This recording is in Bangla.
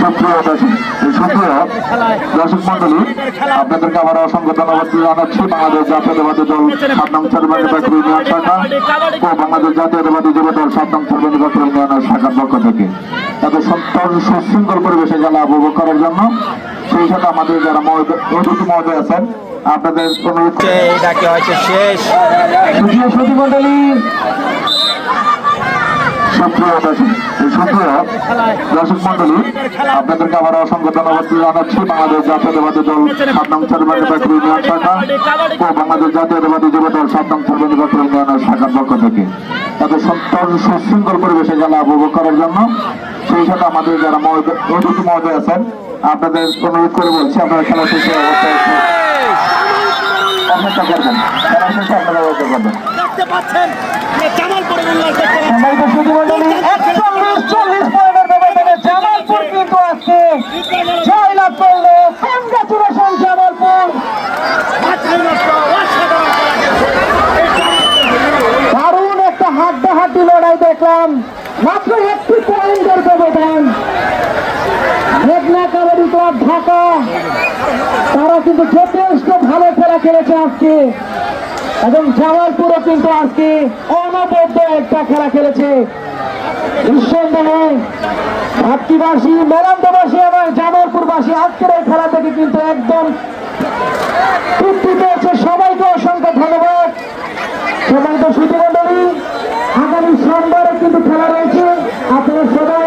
সুপ্রিয় দর্শক মন্ডলী, আপনাদেরকে আবার অসংখ্য ধন্যবাদ জানাচ্ছি। বাংলাদেশ জাতীয়তাবাদী দল ৭ নং চরবানিবাগ ইউনিয়ন শাখা ও বাংলাদেশ জাতীয়তাবাদী যুব দল ৭ নং চরবানিবাগ ইউনিয়নের শাখার পক্ষ থেকে তাদের সুশৃঙ্খল পরিবেশে খেলা উপভোগ করার জন্য, সেই সাথে আমাদের যারা অতিথি মহোদয় আছেন আপনাদের অনুরোধ শেষ সুধী মন্ডলী, দর্শক মন্ডলী, আপনাদেরকে আবার অসংখ্য ধন্যবাদ জানাচ্ছি। বাংলাদেশ জাতীয়তাবাদী দল ৭ নং চরবানিবাগ ইউনিয়ন শাখা ও বাংলাদেশ জাতীয়তাবাদী যুব দল ৭ নং চরবানিবাগ ইউনিয়নের শাখার পক্ষ থেকে তাদের সুশৃঙ্খল পরিবেশে খেলা উপভোগ করার জন্য, সেই সাথে আমাদের যারা অতিথি মহোদয় আছেন আপনাদের অনুরোধ করে বলছি আপনারা খেলা শেষে অবস্থায় অপেক্ষা করবেন। খেলা শেষে আপনারা অপেক্ষা করবেন। দারুণ একটা হাড্ডাহাড্ডি লড়াই দেখলাম, মাত্র একটি পয়েন্টের ব্যবধান। মেঘনা কাবাডি ক্লাব ঢাকা তারা কিন্তু যথেষ্ট ভালো খেলা খেলেছে আজকে, এবং জামালপুরও কিন্তু আজকে অনবদ্য একটা খেলা খেলেছে। নিঃসন্দেহে ভাতৃবাসী, মেলান্দবাসী এবং জামালপুরবাসী আজকের এই খেলা থেকে কিন্তু একদম তৃপ্তি পেয়েছে। সবাইকে অসংখ্য ধন্যবাদ। সম্মানিত সুধী মণ্ডলী, আগামী সোমবারে কিন্তু খেলা রয়েছে, আপনারা সবাই